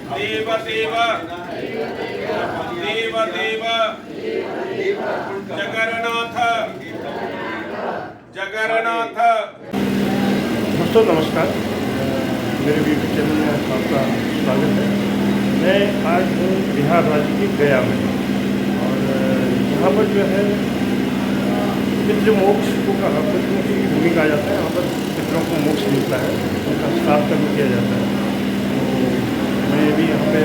देव देव देव देव जगन्नाथ जगन्नाथ। दोस्तों नमस्कार, मेरे यूट्यूब चैनल में आपका स्वागत है। मैं आज हूँ बिहार राज्य के गया में, और यहाँ पर जो है पितृमोक्ष को कहा, पितृमोक्ष की भूमि कहा जाता है। यहाँ पर पितरों को मोक्ष मिलता है, उनका श्राद्ध कर्म किया जाता है। तो मैं भी यहाँ पे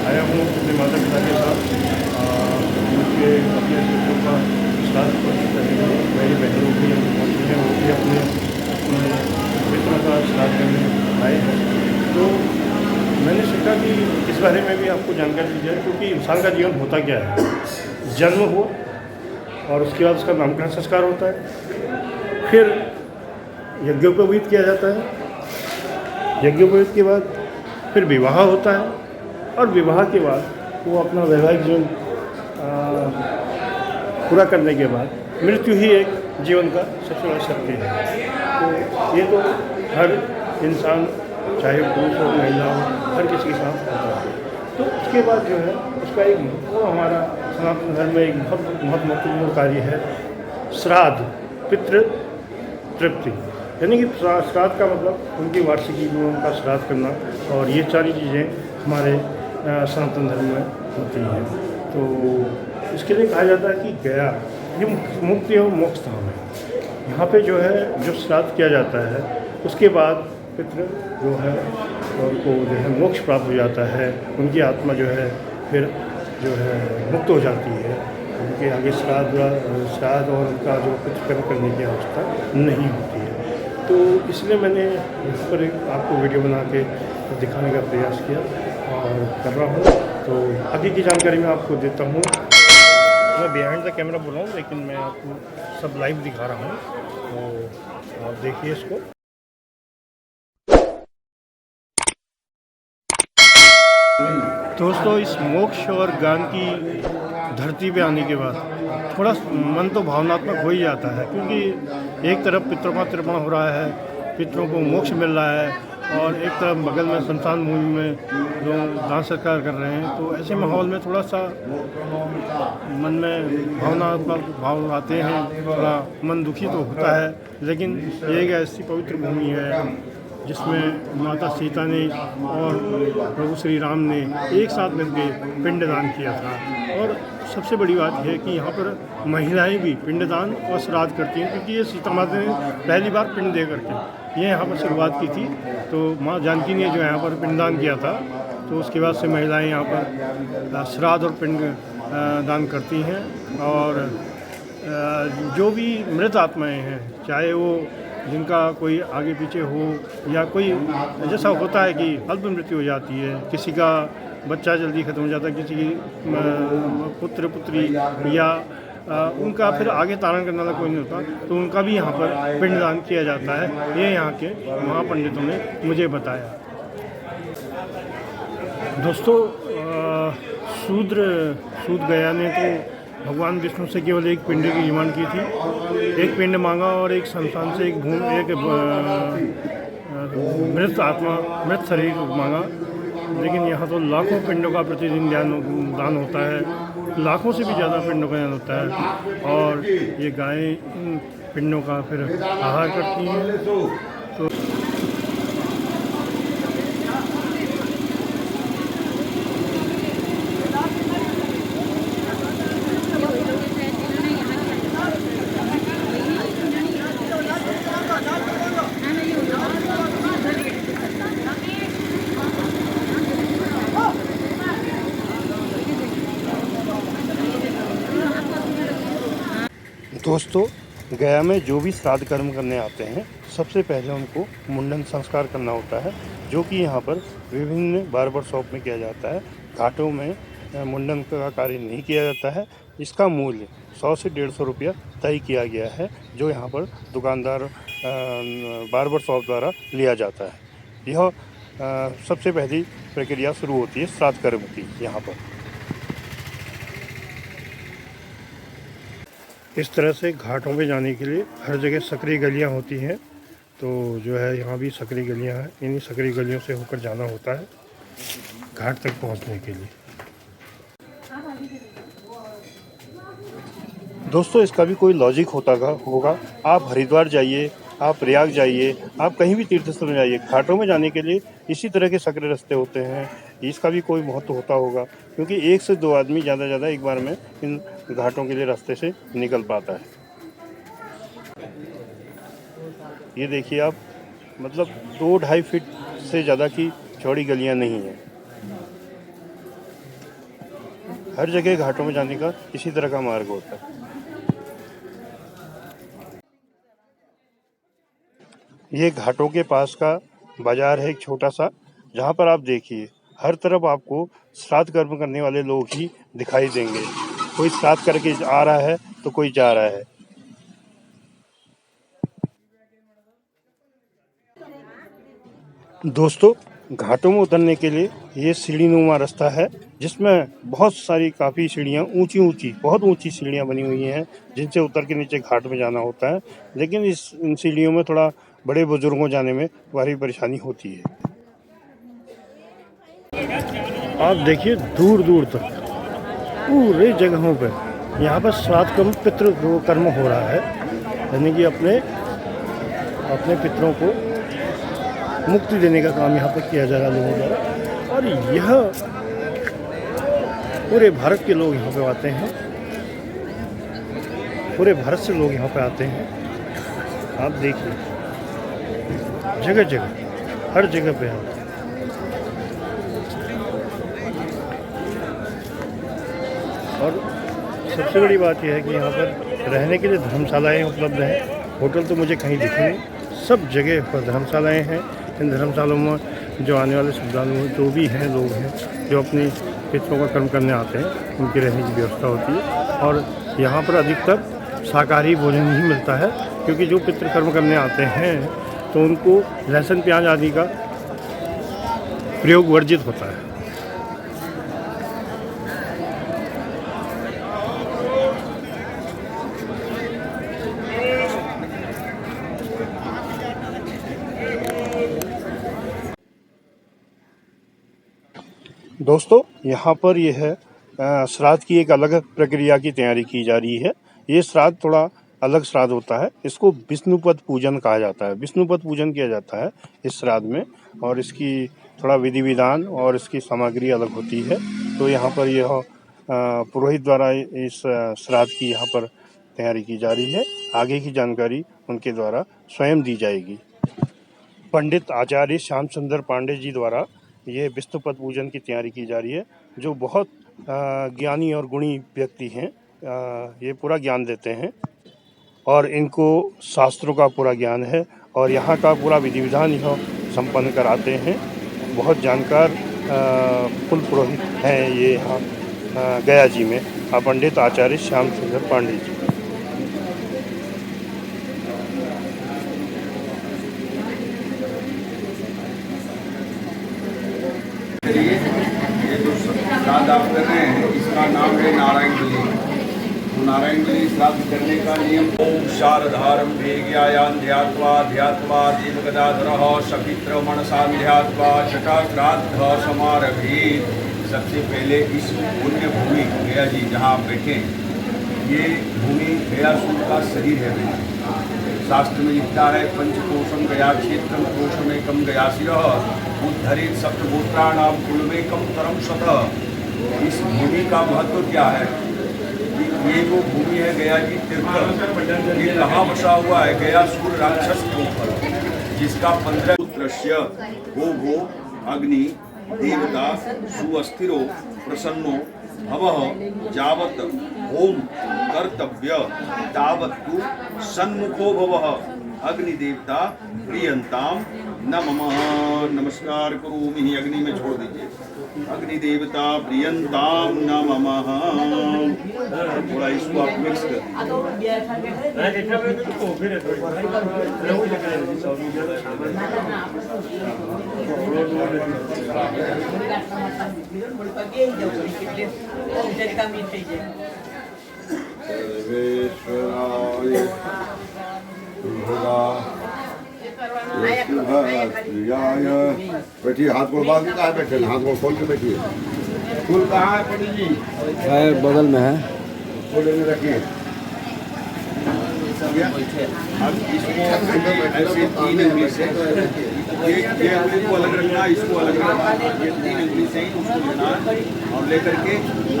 आया हूँ अपने माता पिता के साथ, उनके अपने पितरों का श्राद्ध करने के लिए। मेरी बहनों भी पहुँची हैं, वो भी अपने पितरों का श्राद्ध करने आए हैं। तो मैंने सोचा कि इस बारे में भी आपको जानकारी दी जाए, क्योंकि इंसान का जीवन होता क्या है। जन्म हुआ और उसके बाद उसका नामकरण संस्कार होता है, फिर यज्ञोपवीत किया जाता है, यज्ञोपवीत के बाद फिर विवाह होता है, और विवाह के बाद वो अपना वैवाहिक जीवन पूरा करने के बाद मृत्यु ही एक जीवन का सबसे बड़ा सत्य है। तो ये तो हर इंसान, चाहे पुरुष हो महिला हो, हर किसी के साथ होता है। तो उसके बाद जो है उसका एक वो हमारा सनातन धर्म में एक बहुत महत्वपूर्ण कार्य है श्राद्ध, पितृ तृप्ति। यानी कि श्राद्ध का मतलब उनकी वार्षिकी में उनका श्राद्ध करना, और ये सारी चीज़ें हमारे सनातन धर्म में होती हैं। तो इसके लिए कहा जाता है कि गया ये मुक्ति और मोक्ष धाम है। यहाँ पे जो है जो श्राद्ध किया जाता है उसके बाद पितृ जो है उनको जो है मोक्ष प्राप्त हो जाता है। उनकी आत्मा जो है फिर जो है मुक्त हो जाती है। उनके आगे श्राद्ध और उनका जो पितृकर्म करने की आवश्यकता नहीं होती है। तो इसलिए मैंने इस पर एक आपको वीडियो बना के दिखाने का प्रयास किया और कर रहा हूँ। तो आगे की जानकारी मैं आपको देता हूँ। मैं बिहाइंड द कैमरा बोल रहा हूँ, लेकिन मैं आपको सब लाइव दिखा रहा हूँ। तो आप देखिए इसको। दोस्तों, इस मोक्ष और ज्ञान की धरती पे आने के बाद थोड़ा मन तो भावनात्मक हो ही जाता है, क्योंकि एक तरफ पितरों का तर्पण हो रहा है, पितरों को मोक्ष मिल रहा है, और एक तरफ बगल में शमशान भूमि में लोग दान सत्कार कर रहे हैं। तो ऐसे माहौल में थोड़ा सा मन में भावनात्मक भाव आते हैं, थोड़ा मन दुखी तो होता है। लेकिन ये एक ऐसी पवित्र भूमि है जिसमें माता सीता ने और प्रभु श्री राम ने एक साथ मिलकर पिंडदान किया था। और सबसे बड़ी बात है कि यहाँ पर महिलाएं भी पिंडदान और श्राद्ध करती हैं, क्योंकि ये सीता माता ने पहली बार पिंड दे करके ये यहाँ पर शुरुआत की थी। तो माँ जानकी ने जो यहाँ पर पिंडदान किया था, तो उसके बाद से महिलाएं यहाँ पर श्राद्ध और पिंड दान करती हैं। और जो भी मृत आत्माएं हैं, चाहे वो जिनका कोई आगे पीछे हो, या कोई जैसा होता है कि अल्प मृत्यु हो जाती है, किसी का बच्चा जल्दी ख़त्म हो जाता है, किसी की पुत्र पुत्री, या उनका फिर आगे तारण करने वाला कोई नहीं होता, तो उनका भी यहाँ पर पिंडदान किया जाता है। ये यहाँ के महापंडितों ने मुझे बताया। दोस्तों, शूद्र गया ने तो भगवान विष्णु से केवल एक पिंड की डिमांड की थी। एक पिंड मांगा और एक शमशान से एक मृत शरीर मांगा। लेकिन यहाँ तो लाखों पिंडों का प्रतिदिन दान होता है, लाखों से भी ज़्यादा पिंडों का दान होता है। और ये गायें इन पिंडों का फिर आहार करती हैं। तो दोस्तों, गया में जो भी श्राद्ध कर्म करने आते हैं, सबसे पहले उनको मुंडन संस्कार करना होता है, जो कि यहाँ पर विभिन्न बार्बर शॉप में किया जाता है। घाटों में मुंडन का कार्य नहीं किया जाता है। इसका मूल्य 100 से 150 रुपया तय किया गया है, जो यहाँ पर दुकानदार बार्बर शॉप द्वारा लिया जाता है। यह सबसे पहली प्रक्रिया शुरू होती है श्राद्ध कर्म की। यहाँ पर इस तरह से घाटों पे जाने के लिए हर जगह सकरी गलियाँ होती हैं। तो जो है यहाँ भी सकरी गलियाँ हैं, इन्हीं सकरी गलियों से होकर जाना होता है। घाट तक पहुंचने के लिए। दोस्तों, इसका भी कोई लॉजिक होगा। आप हरिद्वार जाइए, आप प्रयाग जाइए, आप कहीं भी तीर्थ स्थल में जाइए, घाटों में जाने के लिए इसी तरह के सकरे रास्ते होते हैं। इसका भी कोई महत्व होता होगा, क्योंकि 1 से 2 आदमी ज़्यादा एक बार में इन घाटों के लिए रास्ते से निकल पाता है। ये देखिए आप, मतलब 2-2.5 फीट से ज़्यादा की चौड़ी गलियां नहीं हैं। हर जगह घाटों में जाने का इसी तरह का मार्ग होता है। ये घाटों के पास का बाजार है एक छोटा सा, जहाँ पर आप देखिए हर तरफ आपको श्राद्ध कर्म करने वाले लोग ही दिखाई देंगे। कोई श्राद्ध करके आ रहा है तो कोई जा रहा है। दोस्तों, घाटों में उतरने के लिए ये सीढ़ीनुमा रास्ता है, जिसमें बहुत सारी काफ़ी सीढ़ियाँ बहुत ऊंची सीढ़ियाँ बनी हुई हैं, जिनसे उतर के नीचे घाट में जाना होता है। लेकिन इन सीढ़ियों में थोड़ा बड़े बुजुर्गों जाने में भारी परेशानी होती है। आप देखिए दूर दूर तक पूरे जगहों पर यहाँ पर श्राद्ध कर्म पितृ कर्म हो रहा है, यानी कि अपने पितरों को मुक्ति देने का काम यहाँ पर किया जा रहा है लोगों द्वारा। और यह पूरे भारत के लोग यहाँ पे आते हैं, पूरे भारत से लोग यहाँ पे आते हैं। आप देखिए जगह जगह, हर जगह पे हैं। और सबसे बड़ी बात यह है कि यहाँ पर रहने के लिए धर्मशालाएँ उपलब्ध हैं। होटल तो मुझे कहीं दिखे नहीं, सब जगह पर धर्मशालाएँ हैं। इन धर्मशालाओं में जो आने वाले श्रद्धालु जो भी हैं लोग हैं, जो अपनी पितरों का कर्म करने आते हैं, उनकी रहने की व्यवस्था होती है। और यहाँ पर अधिकतर शाकाहारी भोजन ही मिलता है, क्योंकि जो पितृ कर्म करने आते हैं तो उनको लहसुन प्याज आदि का प्रयोग वर्जित होता है। दोस्तों, यहाँ पर यह है श्राद्ध की एक अलग प्रक्रिया की तैयारी की जा रही है। ये श्राद्ध थोड़ा अलग श्राद्ध होता है। इसको विष्णुपद पूजन कहा जाता है। विष्णुपद पूजन किया जाता है इस श्राद्ध में, और इसकी थोड़ा विधि विधान और इसकी सामग्री अलग होती है। तो यहाँ पर यह पुरोहित द्वारा इस श्राद्ध की यहाँ पर तैयारी की जा रही है। आगे की जानकारी उनके द्वारा स्वयं दी जाएगी। पंडित आचार्य श्याम सुंदर पांडे जी द्वारा ये विष्णुपद पूजन की तैयारी की जा रही है, जो बहुत ज्ञानी और गुणी व्यक्ति हैं। ये पूरा ज्ञान देते हैं और इनको शास्त्रों का पूरा ज्ञान है, और यहाँ का पूरा विधि विधान यह संपन्न कराते हैं। बहुत जानकार कुल पुरोहित हैं ये यहाँ गया जी में, पंडित आचार्य श्याम सुंदर पांडे जी। ये जो श्राद्ध आप कर रहे हैं, इसका नाम है नारायण बलि। नारायण बलि श्राद्ध करने का नियम ओम शारदारंभे ज्ञायान ध्यात्वा देवगदाधरः सपित्र मनसान्ध्यात्वा छठा श्राद्ध समारभे। सबसे पहले इस पुण्य भूमि गया जी जहाँ आप बैठे, ये भूमि गयासुर का शरीर है। शास्त्र में लिखता है पंचकोशम गया क्षेत्रम कोशमेकम गयाशिरः उद्धरेत सप्तगोत्राणाम कुलमेकम परम शतः। इस भूमि का महत्व क्या है? ये जो भूमि है गया जी तीर्थ, ये कहाँ बसा हुआ है? गयासुर राक्षस के ऊपर, जिसका 15 पुत्रस्य वो अग्नि देवता सुअस्थिरो प्रसन्नो भवः जावत होम कर्तव्य तावत्तु सन्मुखो भवः अग्निदेवता प्रियंताम न ममः। नमस्कार करोमि, अग्नि में छोड़ दीजिए। अग्निदेवता प्रियंताम न ममः। थोड़ा इसको आप मिक्स कर सर्वेश्वराय बैठिए, हाथ को बांध के कहाँ बैठे, हाथ को खोल के बैठिए। फूल कहाँ है पंडित जी? है बगल में है। फूल में रखिए। अब इसको ऐसे 3 उंगली से ये उंगली को अलग रखना, इसको अलग रखना, ये 3 उंगली से ही उसको लेना है और लेकर के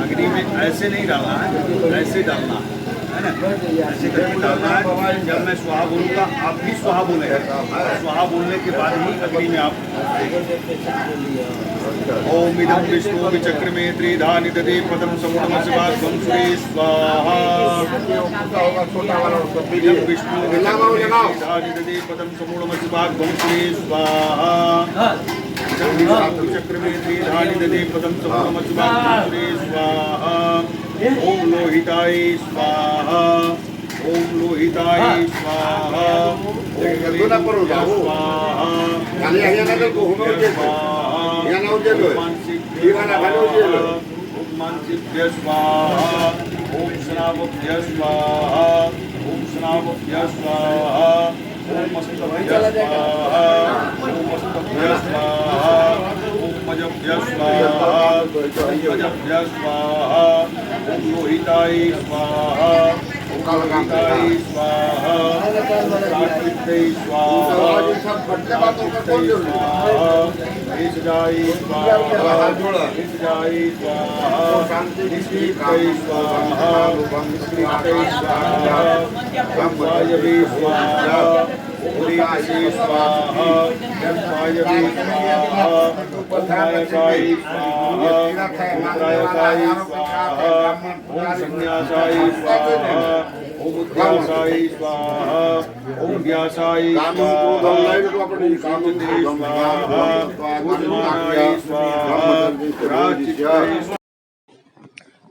अग्नि में ऐसे नहीं डालना है, ऐसे डालना है ना, ऐसे करके डालना है। जब मैं स्वाहा बोलूँगा आप भी स्वाहा बोले, स्वाहा बोलने के बाद ही अग्नि में आप ओम इदं विष्णु विचक्र में त्रिधा निदधे पदम समुद्रम शिवात्मं सुरे स्वाहा। इदं विष्णु त्रिधा निदधे पदम समुद्रम शिवात्मं सुरे स्वाहा। चक्र में त्रिधा निदधे पदम समुद्रम शिवात्मं सुरे स्वाहा। ओम लोहिताय स्वाहा। ओम लोहिताय स्वाहा। ओम स्वाहा। मानसिभ्य स्वाहा। ओम श्रावभ्य स्वाहा। ओम श्रावभ्य स्वाहा। ओम मस्तभ्य स्वाहा। ओम मस्तभ्य स्वाहा। ओम मजभ्य स्वाहा। ओम मजभ्य स्वाहा। ओम लोहिताय स्वाहा। ओम लोहिताय स्वाहा। प्राकृत्यै स्वाहा। प्राकृत्यै स्वाहा। ईशजाय स्वाहा। ईशजाय स्वाहा। ईश्वराय स्वाहा। ईश्वराय स्वाहा। वायवे स्वाहा। ओम स्वाहा। वायवे स्वाहा। ओम स्वाहा। उत्तरायकाय स्वाहा। ओम संन्यासाय स्वाहा। ओम उद्यासाय स्वाहा। ओम व्यासाय स्वाहा। ओम सूर्यते स्वाहा। उद्मानाय स्वाहा। प्राचित्य।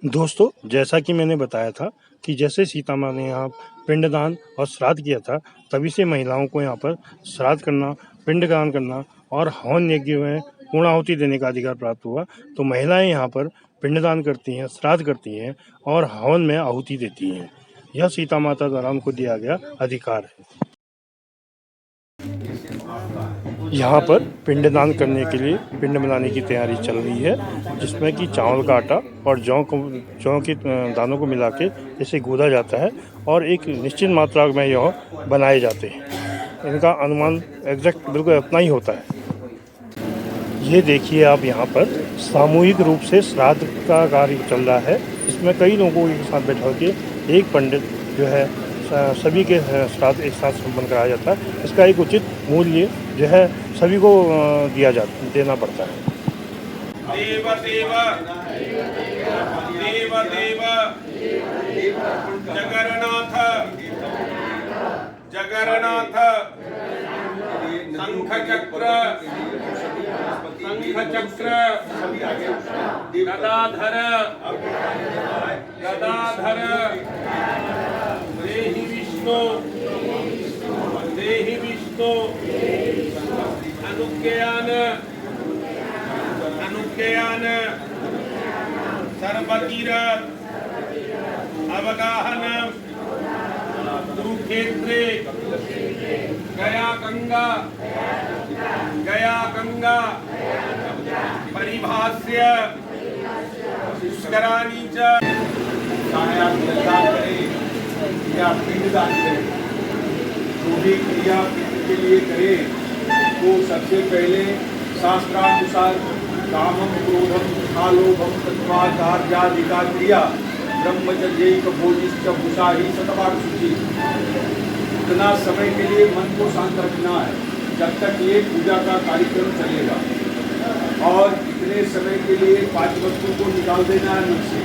दोस्तों, जैसा कि मैंने बताया था कि जैसे सीता माँ ने यहाँ पिंडदान और श्राद्ध किया था, तभी से महिलाओं को यहाँ पर श्राद्ध करना, पिंडदान करना और हवन यज्ञ में पूर्णाहुति देने का अधिकार प्राप्त हुआ। तो महिलाएं यहाँ पर पिंडदान करती हैं, श्राद्ध करती हैं और हवन में आहुति देती हैं। यह सीता माता द्वारा उनको दिया गया अधिकार है। यहाँ पर पिंडदान करने के लिए पिंड बनाने की तैयारी चल रही है, जिसमें कि चावल का आटा और जौ के दानों को मिला के इसे गूंदा जाता है और एक निश्चित मात्रा में यह बनाए जाते हैं। इनका अनुमान एग्जैक्ट बिल्कुल इतना ही होता है। ये देखिए आप, यहाँ पर सामूहिक रूप से श्राद्ध का कार्य चल रहा है। इसमें कई लोगों के साथ बैठा के एक पंडित जो है सभी के श्राद्ध एक साथ संपन्न कराया जाता है। इसका एक उचित मूल्य जो है सभी को देना पड़ता है। देव देव देव देव जगन्नाथ जगन्नाथ शंख चक्र गदाधर गदाधर देहि विष्णु देहि विष्णु अनुज्ञान अनुज्ञान सर्वतीरथ अवगाहन कुरुक्षेत्रे गया गंगा परिभाष्य पुष्कराणि च। चाहे आप जलदान करें या पिंडदान करें, जो भी क्रिया पितृ के लिए करें तो सबसे पहले शास्त्रानुसार कामम क्रोधम आलोभम तत्वाचार्यादिका क्रिया ब्रह्मचर्यैक भोजिश्च भूषा ही शतवार शुचि। इतना समय के लिए मन को शांत रखना है जब तक ये पूजा का कार्यक्रम चलेगा, और इतने समय के लिए 5 वस्तु को निकाल देना है मुझ से।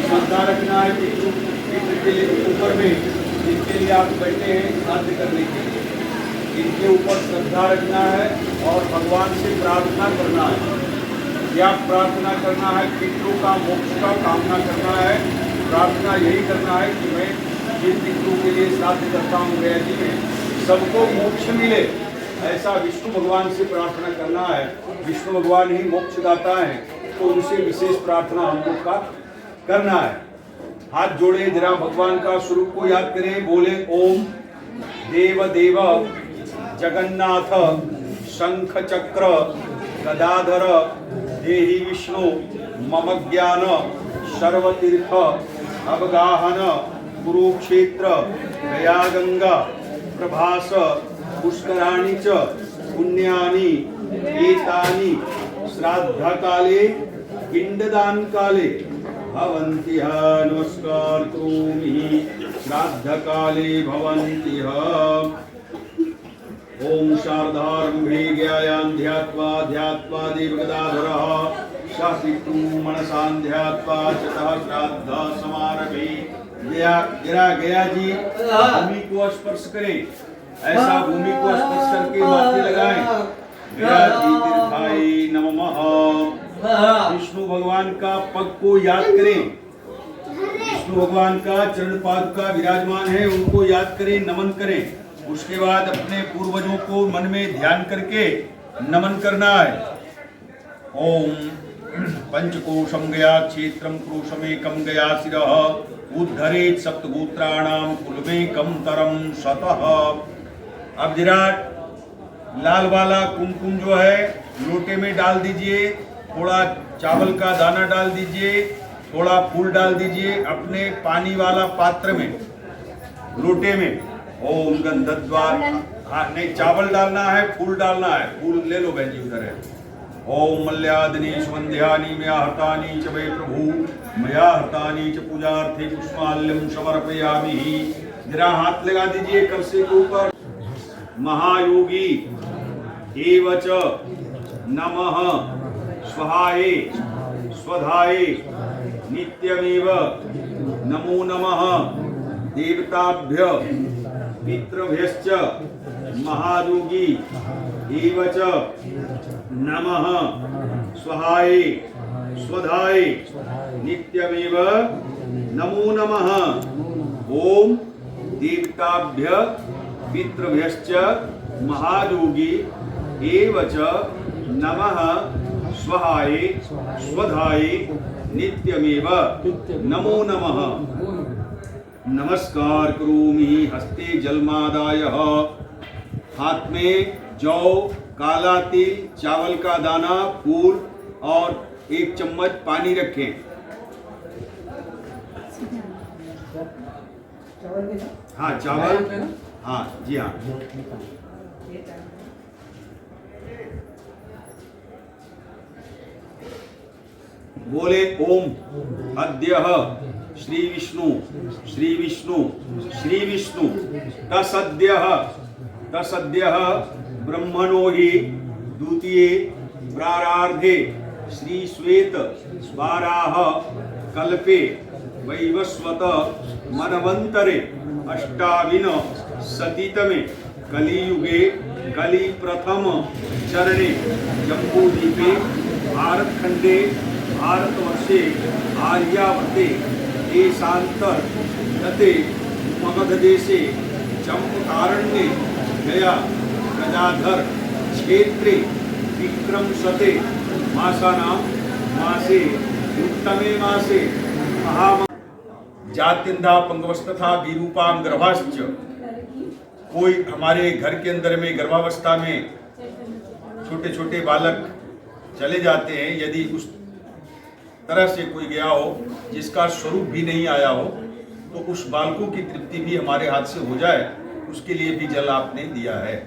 श्रद्धा रखना है पितृ के लिए ऊपर में, जिनके लिए आप बैठे हैं श्राद्ध करने के लिए, इनके ऊपर श्रद्धा रखना है और भगवान से प्रार्थना करना है। क्या प्रार्थना करना है? पितरों का मोक्ष का कामना करना है। प्रार्थना यही करना है कि मैं जिन पितरों के लिए श्राद्ध करता हूँ गया जी में, सबको मोक्ष मिले, ऐसा विष्णु भगवान से प्रार्थना करना है। विष्णु भगवान ही मोक्ष दाता है, तो उनसे विशेष प्रार्थना हम लोग का करना है। हाथ जोड़े, जरा भगवान का स्वरूप को याद करें, बोले ओम देव देव जगन्नाथ शंख चक्र गदाधर देहि विष्णु मम ज्ञान सर्वतीर्थ अवगाहन कुरुक्षेत्र गया गंगा प्रभास पुष्कराणि च पुण्यानि एतानि श्राद्ध काले पिंडदान काले भवन्ति ह। नमस्कार करोमि श्राद्ध काले भवन्ति ह। ओम शारदारंभे ज्ञायान् ध्यात्वा ध्यात्वा देवगदाधरः शापितु मनसान्ध्यात्वा चतः श्राद्ध समारभे। गया जी भूमि को स्पर्श करें, ऐसा भूमि को स्पर्श करके माथे लगाएं। गया जी दीर्घाय नमः। विष्णु भगवान का पग को याद करें, विष्णु भगवान का चरण पादुका विराजमान है, उनको याद करें, नमन करें। उसके बाद अपने पूर्वजों को मन में ध्यान करके नमन करना है। ओम पंचकोशम गया क्षेत्रम क्रोशमेकम गया शिरः उद्धरेत सप्तगोत्राणाम कुलमेकम तरम सतः। अब जरा लाल वाला कुमकुम जो है लोटे में डाल दीजिए, थोड़ा चावल का दाना डाल दीजिए, थोड़ा फूल डाल दीजिए अपने पानी वाला पात्र में, लोटे में। ओम गंधद्वार, हाँ नहीं चावल डालना है, फूल डालना है, फूल ले लो बहन जी उधर है। ओम मल्यादिनी सुवंध्यानि मया हतानि च वै प्रभु मया हतानि च पूजार्थे पुष्पाल्यम समर्पयामि। जरा हाथ लगा दीजिए कलशे के ऊपर। महायोगी एवच नमः स्वाहाय स्वधाय नित्यमेव नमो नमः देवताभ्य पितृभ्यश्च महायोगी एवच नमः स्वाहाय स्वधाय नित्यमेव नमो नमः। ओम देवताभ्य पितृभ्यश्च महायोगी एवच नमः स्वाहाय स्वधाय नित्यमेव नमो नमः। नमस्कार करोमि हस्ते जलमादाय। हाथ में जौ, काला तिल, चावल का दाना, फूल और 1 चम्मच पानी रखें। हाँ चावल, हाँ जी हाँ। बोले ओम अद्यः श्री विष्णु श्री विष्णु श्री विष्णु तसद्यः तसद्यः ब्रह्मणो हि द्वितीये प्रारार्धे श्री श्वेत वाराह कल्पे वैवस्वत मनवंतरे अष्टाविन सतीतमे कलियुगे कली प्रथम चरणे जम्बूद्वीपे भारतखंडे भारतवर्षे आर्यावर्ते देशांतर गते मगधदेशे चंपकारण्ये गया गदाधर क्षेत्रे विक्रमशते मासानां मासे उत्तमे मासे महाम जात्यंधा पंगवस्तथा विरूपां गर्भाश्च। कोई हमारे घर के अंदर में गर्भावस्था में छोटे छोटे बालक चले जाते हैं, यदि उस तरह से कोई गया हो जिसका स्वरूप भी नहीं आया हो, तो उस बालकों की तृप्ति भी हमारे हाथ से हो जाए, उसके लिए भी जल आपने दिया है।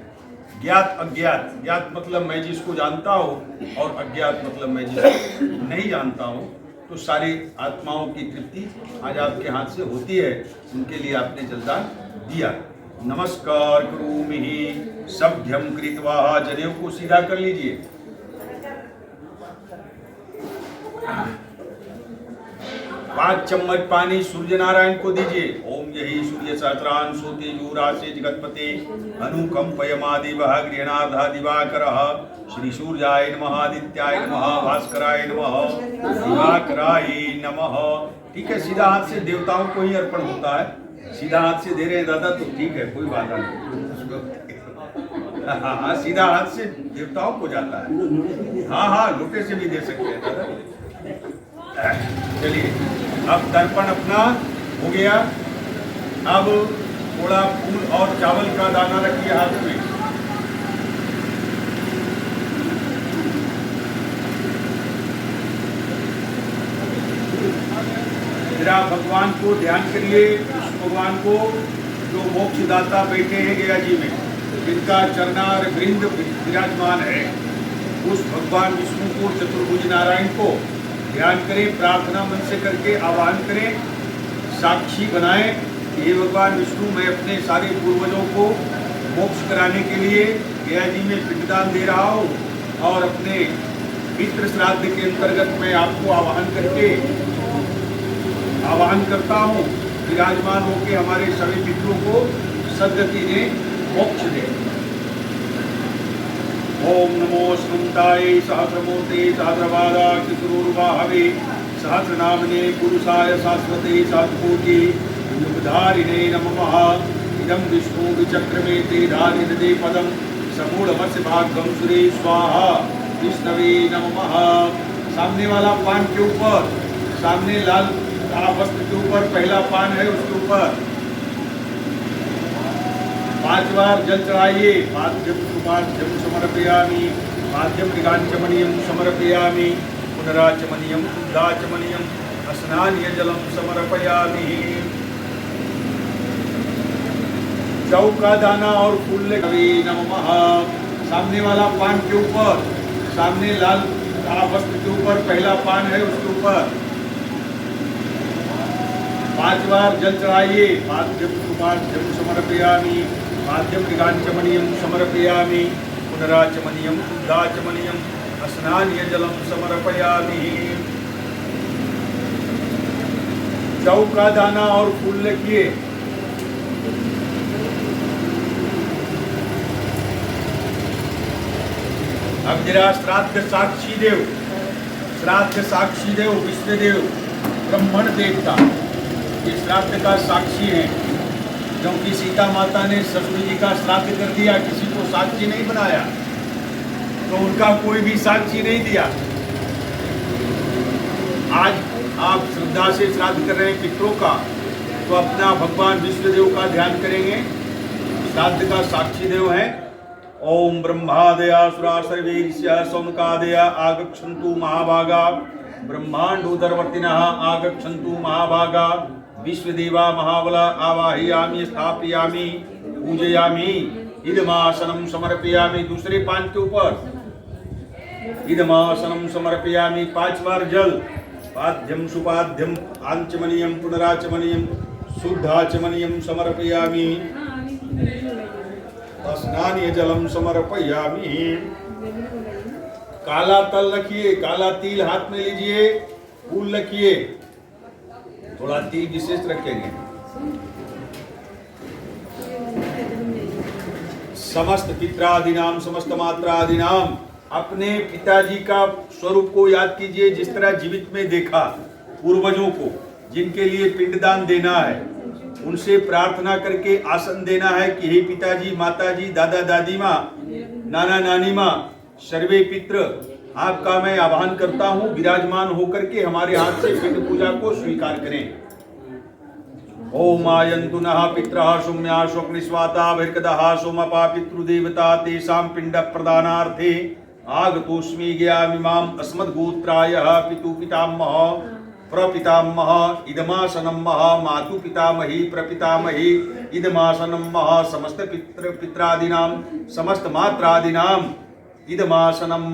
ज्ञात अज्ञात, ज्ञात मतलब मैं जिसको जानता हूँ और अज्ञात मतलब मैं जिसको नहीं जानता हूँ, तो सारी आत्माओं की तृप्ति आज आपके हाथ से होती है, उनके लिए आपने जलदान दिया। नमस्कार करोमि सभ्यम कृत्वा। जनेऊ को सीधा कर लीजिए। पाँच चम्मच पानी सूर्य नारायण को दीजिए। ओम यही सूर्य सहस्रान सोते यूरासे जगतपते अनुकंपयमादिवः गृहणार्धा दिवाकरः श्री सूर्याय नमः आदित्याय नमः भास्कराय नमः दिवाकराय नमः। ठीक है, सीधा हाथ से देवताओं को ही अर्पण होता है। सीधा हाथ से दे रहे हैं दादा तो ठीक है, कोई बात नहीं। हाँ, सीधा हाथ से देवताओं को जाता है। हाँ, लोटे से भी दे सकते हैं दादा। चलिए, अब दर्पण अपना हो गया। अब थोड़ा फूल और चावल का दाना रखिए हाथ में। जरा भगवान को ध्यान करिए, विष्णु भगवान को जो मोक्षदाता बैठे हैं गया जी में, जिनका चरणार वृंद विराजमान है, उस भगवान विष्णु को, चतुर्भुज नारायण को ध्यान करें, प्रार्थना मन से करके आह्वान करें, साक्षी बनाएं कि हे भगवान विष्णु, मैं अपने सारे पूर्वजों को मोक्ष कराने के लिए गया जी में पिंडदान दे रहा हूँ और अपने पितृ श्राद्ध के अंतर्गत मैं आपको आवाहन करता हूँ, विराजमान होकर हमारे सभी पितरों को सद्गति दे, मोक्ष दे। ओम नमो स्कंदाय सहस्रमूर्ते सहस्रपादा किशोरुर्वाहवे सहस्रनामने पुरुषाय शाश्वते शतकोटि युगधारिणे नमः। इदं विष्णु विचक्रमे ते धारिदे पदं समूढ़मस्य भागं सुरे स्वाहा विष्णवे नमः। सामने वाला पान के ऊपर, सामने लाल वस्त्र के ऊपर पहला पान है, उसके ऊपर 5 बार जल चढ़ाइए। पाद्यम समर्पयामि, पाद्यम मृगांचमनीयम समर्पयामि, पुनराचमनीयम शुद्धाचमनीयम स्नानीय जलम समर्पयामि। जौ का दाना और फूल नमः। सामने वाला पान के ऊपर, सामने लाल वस्त्र के ऊपर पहला पान है, उसके ऊपर 5 बार जल चढ़ाइए। पाद्यम समर्पयामि, पाद्यम मृगांचमनीयम समर्पयामि, पुनराचमनीयम शुद्धाचमनीयम स्नानीय जलम समर्पयामि। जौ का दाना और फूल रखिए। अब जरा श्राद्ध साक्षी देव, श्राद्ध साक्षी देव विष्णुदेव ब्राह्मण देवता ये श्राद्ध का साक्षी है, क्योंकि सीता माता ने ससुर जी का श्राद्ध कर दिया, किसी को साक्षी नहीं बनाया, तो उनका कोई भी साक्षी नहीं दिया। आज आप श्रद्धा से श्राद्ध कर रहे हैं पितरों का, तो अपना भगवान विष्णुदेव का ध्यान करेंगे, श्राद्ध का साक्षी देव है। ओम ब्रह्मादया सुरा सर्वेश्य सोमकादया आगच्छन्तु महाभागा, ब्रह्मांडोदरवर्तिनः आगच्छन्तु महाभागा, विश्वदेवा महाबला आवाहयामि स्थापयामि पूजयामि, इदमासनं समर्पयामि। दूसरे पान के ऊपर इदमासनं समर्पयामि, 5 बार जल, पाद्यम सुपाद्यम आंचमनीयम पुनराचमनीयम शुद्धाचमनीयम समर्पयामि, स्नानीय जलम समर्पयामि। काला तल रखिए, काला तिल हाथ में लीजिए, फूल रखिए, थोड़ा तिल विशेष रखेंगे। समस्त पित्रादिनाम समस्त मात्रादिनाम, अपने पिताजी का स्वरूप को याद कीजिए, जिस तरह जीवित में देखा, पूर्वजों को जिनके लिए पिंडदान देना है, उनसे प्रार्थना करके आसन देना है कि हे पिताजी, माताजी, दादा दादी माँ, नाना नानी माँ, सर्वे पितृ, आपका मैं आह्वान करता हूँ, विराजमान होकर के हमारे हाथ से पिंड पूजा को स्वीकार करें। ओम आयन्तु नः पितरः सौम्या स्वप्निस्वाता भर्कदः सोमपा पितृदेवता तेषां पिंड प्रदानार्थे आगतोऽस्मि ज्ञामिमाम् अस्मद्गोत्रायः पितु पितामह प्रपितामह इदमासनं मातु पितामही प्रपितामही इदमासनं समस्त पित्रादीनां समस्त मात्रादीनां इदमासनं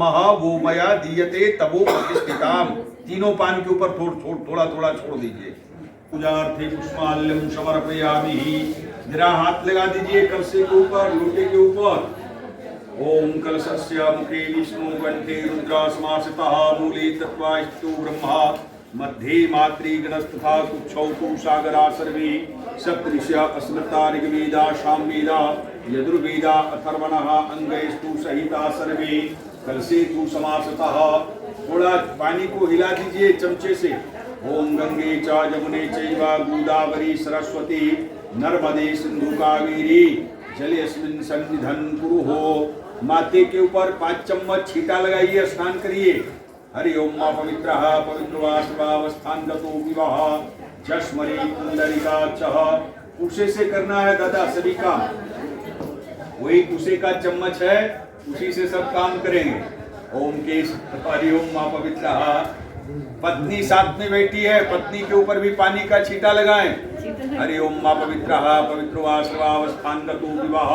वो मया दीयते तवो प्रतिष्ठिताम्। तीनों पान के ऊपर थोड़ा थोड़ा छोड़ दीजिए। पूजार्थे पुष्पाल्यम समर्पयामि, जरा हाथ लगा दीजिए कलशे के ऊपर, लोटे के ऊपर। ओम कलशस्य मुखे विष्णु कंठे रुद्र समासितः मूले तत्त्वास्तु ब्रह्मा मध्ये मातृगणस्तथा कुक्षौ तु सागरा सर्वे सप्तऋषया अस्मृता ऋग्वेदा सामवेदा यजुर्वेदा अथर्वणः अंगैस्तु सहिता सर्वे कलशे तु समासतः। थोड़ा पानी को हिला दीजिए चमचे से। ओम गंगे च यमुने चैव गोदावरी सरस्वती नर्मदे सिंधु कावेरी जलेस्मिन् सन्निधन् कुरुः। माथे के ऊपर 5 चम्मच छींटा लगाइए, स्नान करिए। हरि ओम मा पवित्रः पवित्रवास्वावस्थान गतो विवाह जस्मरी पुंडरीका चह। उसे से करना है दादा सभी का, वही उसे का चम्मच है, उसी से सब काम करेंगे। ओम के हरि ओम मा पवित्रः पत्नी साथ में बैठी है, पत्नी के ऊपर भी पानी का छींटा लगाएं। हरि ओम मा पवित्रः पवित्रो सर्वावस्थान गतो विवाह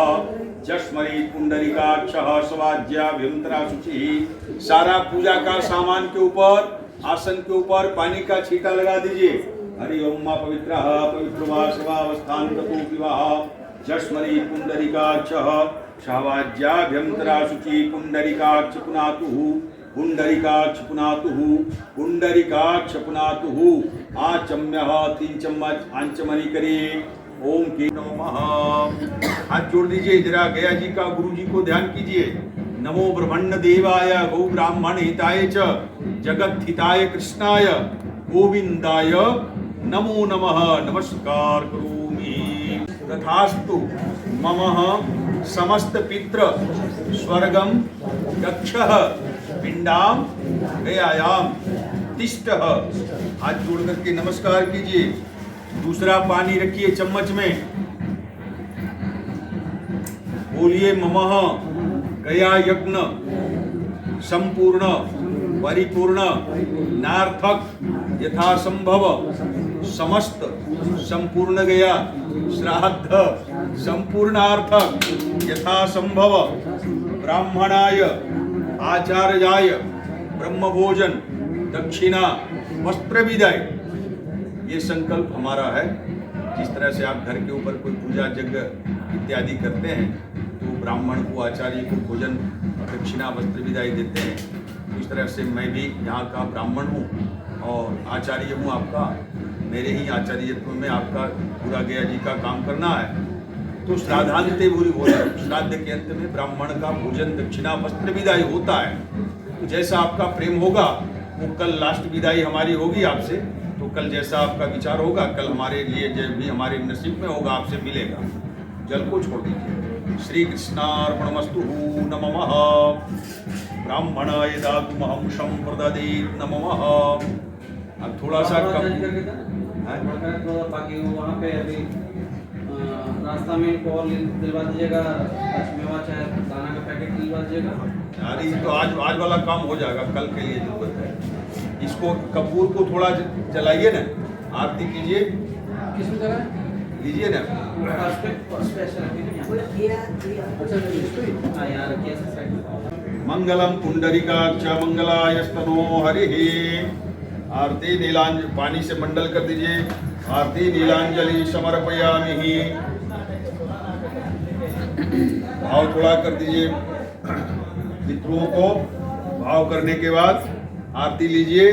जश्मरी पुंडरीकाक्षः स्वाज्याभ्यंतरा शुचिः। सारा पूजा का सामान के ऊपर, आसन के ऊपर पानी का छींटा लगा दीजिए। हरि ओम मा पवित्रः पवित्रो सर्वावस्थान गतो विवाह जश्मरी पुंडरीकाक्षः स्वाज्याभ्यंतरा शुचिः। पुंडरीकाक्ष पुनातुः पुंडरीकाक्ष पुनातुः पुंडरीकाक्ष पुनातुः। आचम्यः 3 चम्मच आंचमनी करिए। ओम के नमः। हाथ जोड़ दीजिए, जरा गया जी का गुरु जी को ध्यान कीजिए। नमो ब्रह्मण्ड देवाय गौ ब्राह्मण हिताय च जगत हिताय कृष्णाय गोविंदाय नमो नमः। नमस्कार करोमि। तथास्तु मम समस्त पित्र स्वर्गम गच्छः पिंडाम गयायाम तिष्ठः। हाथ जोड़ करके नमस्कार कीजिए। दूसरा पानी रखिए चम्मच में, बोलिए ममः गया यज्ञ संपूर्ण परिपूर्ण नार्थक यथासंभव समस्त संपूर्ण गया श्राद्ध संपूर्णार्थक यथासंभव ब्राह्मणाय आचार्याय ब्रह्मभोजन दक्षिणा वस्त्र विदाय। ये संकल्प हमारा है। जिस तरह से आप घर के ऊपर कोई पूजा यज्ञ इत्यादि करते हैं तो ब्राह्मण को आचार्य को भोजन दक्षिणा वस्त्र विदाई देते हैं, तो इस तरह से मैं भी यहाँ का ब्राह्मण हूँ और आचार्य हूँ आपका। मेरे ही आचार्यत्व में आपका पूरा गया जी का काम करना है। तो श्राद्धांते भूरि भोजन, श्राद्ध के अंत में ब्राह्मण का भोजन दक्षिणा वस्त्र विदाई होता है। तो जैसा आपका प्रेम होगा वो कल लास्ट विदाई हमारी होगी आपसे। तो कल जैसा आपका विचार होगा, कल हमारे लिए जो भी हमारे नसीब में होगा आपसे मिलेगा। जल को छोड़ दीजिए। श्री कृष्णार्पणमस्तु नमः। ब्राह्मणाय दातुमहं संप्रददे नमः। अब थोड़ा सा बाकी वहाँ पे अभी रास्ता में इनको और दिलवा दीजिएगा, मेवा चाहे दाना का पैकेट दिलवा दीजिएगा। यार ये तो आज वाला काम हो जाएगा, कल के लिए जरूरत है। इसको कपूर को थोड़ा जलाइए ना, आरती कीजिए। किसमें जलाएं? लीजिए ना। मंगलम पुंडरीकाक्ष मंगलायस्तनो हरिः। आरती नीलांज पानी से मंडल कर दीजिए। आरती नीलांजलि समर्पयामि। भाव थोड़ा कर दीजिए। पितरों को भाव करने के बाद आरती लीजिए।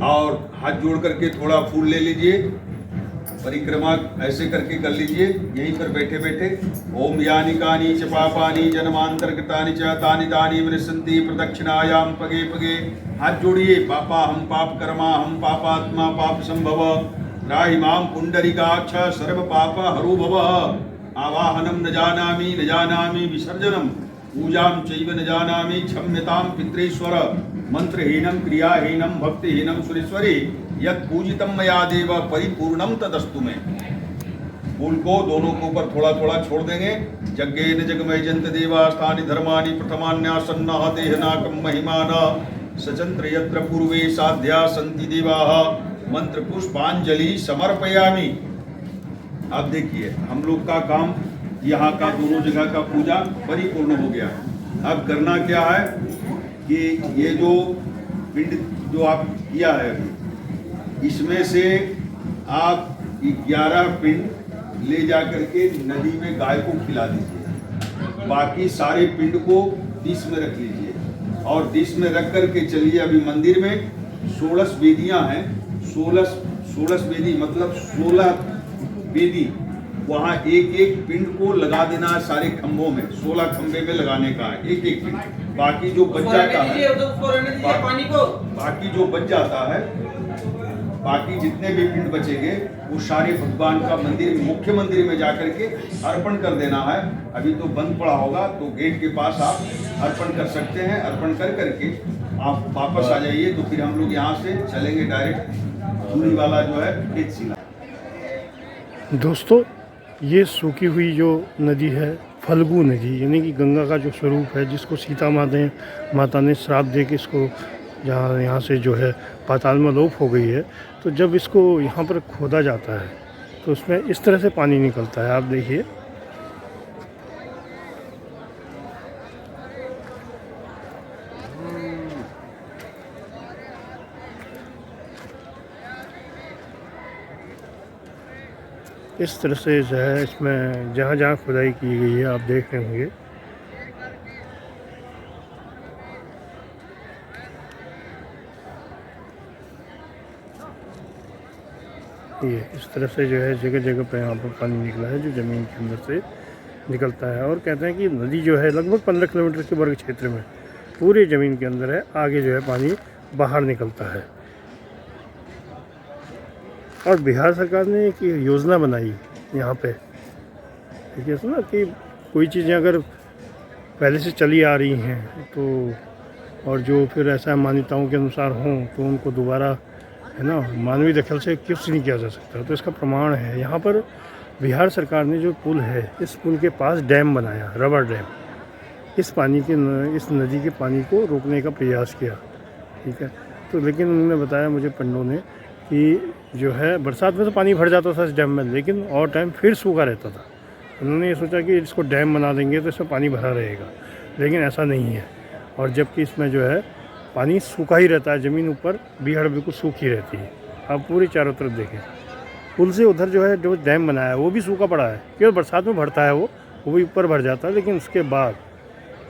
और हाथ जोड़ करके थोड़ा फूल ले लीजिए। परिक्रमा ऐसे करके कर लीजिए, यहीं पर बैठे बैठे। ओम यानि कानि च पापानि जन्मांतर्गतानि च तानि तानि विनश्यन्ति प्रदक्षिणायाम पगे पगे। हाथ जोड़िए। पापा हम पाप कर्मा हम पापात्मा पाप संभव राहि माम पुंडरीकाक्ष सर्व पाप हरो भवः। आवाहनम न जानामि विसर्जनम पूजाम चैव न जानामि क्षम्यताम पितृश्वर। मंत्रहीनम क्रियाहीनम भक्तिहीनम सुरेश्वरी यत् पूजितम मया देव परिपूर्णम तदस्तु में। फूल को दोनों के ऊपर थोड़ा थोड़ा छोड़ देंगे। यज्ञेन जगमयजन्त देवा स्थानि धर्माणि प्रथमान्यासन्नाः देहनाकं महिमाना सचंत्र यत्र पूर्वे साध्या सन्ति देवाः मंत्र पुष्पांजलि समर्पयामि। अब देखिए हम लोग का काम यहाँ का दोनों जगह का पूजा परिपूर्ण हो गया। अब करना क्या है कि ये जो पिंड जो आप किया है इसमें से आप 11 पिंड ले जा करके नदी में गाय को खिला दीजिए। बाकी सारे पिंड को डिश में रख लीजिए और डिश में रख करके चलिए। अभी मंदिर में 16 वेदियाँ हैं। 16 वेदी मतलब 16 वेदी। वहाँ एक एक पिंड को लगा देना है सारे खंभों में। 16 खंभे में लगाने का है एक एक पिंड। बाकी जो बच जाता है पानी को बाकी जो बच जाता है बाकी जितने भी पिंड बचेंगे वो सारे भगवान का मंदिर मुख्य मंदिर में जाकर के अर्पण कर देना है। अभी तो बंद पड़ा होगा तो गेट के पास आप अर्पण कर सकते हैं। अर्पण कर करके आप वापस आ जाइए। तो फिर हम लोग यहाँ से चलेंगे डायरेक्ट धूली वाला जो है खेत शिला। दोस्तों, ये सूखी हुई जो नदी है फल्गु नदी, यानी कि गंगा का जो स्वरूप है, जिसको सीता माता ने श्राप दे के इसको यहाँ से जो है पाताल में लोप हो गई है, तो जब इसको यहाँ पर खोदा जाता है तो उसमें इस तरह से पानी निकलता है। आप देखिए, इस तरह से जो है इसमें जहाँ जहाँ खुदाई की गई है आप देख रहे होंगे। ये इस तरह से जो है जगह जगह पे यहाँ पर पानी निकला है जो ज़मीन के अंदर से निकलता है। और कहते हैं कि नदी जो है लगभग 15 किलोमीटर के वर्ग क्षेत्र में पूरी ज़मीन के अंदर है, आगे जो है पानी बाहर निकलता है। और बिहार सरकार ने एक योजना बनाई यहाँ पे, ठीक है ना, कि कोई चीज़ें अगर पहले से चली आ रही हैं तो और जो फिर ऐसा मान्यताओं के अनुसार हों तो उनको दोबारा है ना मानवीय दखल से कुछ नहीं किया जा सकता। तो इसका प्रमाण है यहाँ पर बिहार सरकार ने जो पुल है, इस पुल के पास डैम बनाया, रबर डैम, इस नदी के पानी को रोकने का प्रयास किया, ठीक है। तो लेकिन उन्होंने बताया मुझे पंडों ने कि जो है बरसात में तो पानी भर जाता था इस डैम में, लेकिन और टाइम फिर सूखा रहता था। उन्होंने ये सोचा कि इसको डैम बना देंगे तो इसमें पानी भरा रहेगा, लेकिन ऐसा नहीं है। और जबकि इसमें जो है पानी सूखा ही रहता है, ज़मीन ऊपर बीहड़ बिल्कुल सूखी रहती है। आप पूरी चारों तरफ देखें, पुल से उधर जो है जो डैम बनाया है वो भी सूखा पड़ा है, केवल बरसात में भरता है वो भी ऊपर भर जाता है, लेकिन उसके बाद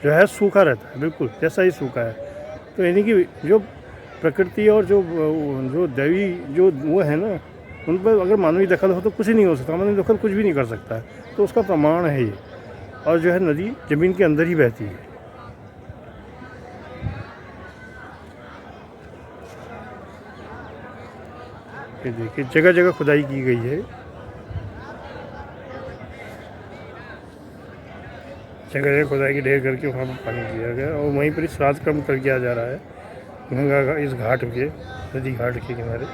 जो है सूखा रहता है, बिल्कुल जैसा ही सूखा है। तो यानी कि जो प्रकृति और जो दैवी जो वो है ना, उन पर अगर मानवीय दखल हो तो कुछ ही नहीं हो सकता, मानवीय दखल कुछ भी नहीं कर सकता है। तो उसका प्रमाण है ये। और जो है नदी ज़मीन के अंदर ही बहती है। ये देखिए जगह जगह खुदाई की गई है, जगह जगह खुदाई की ढेर करके वहाँ पर पानी दिया गया और वहीं पर ही श्राद्ध कर्म कर किया जा रहा है गंगा का इस घाट के, नदी घाट के किनारे।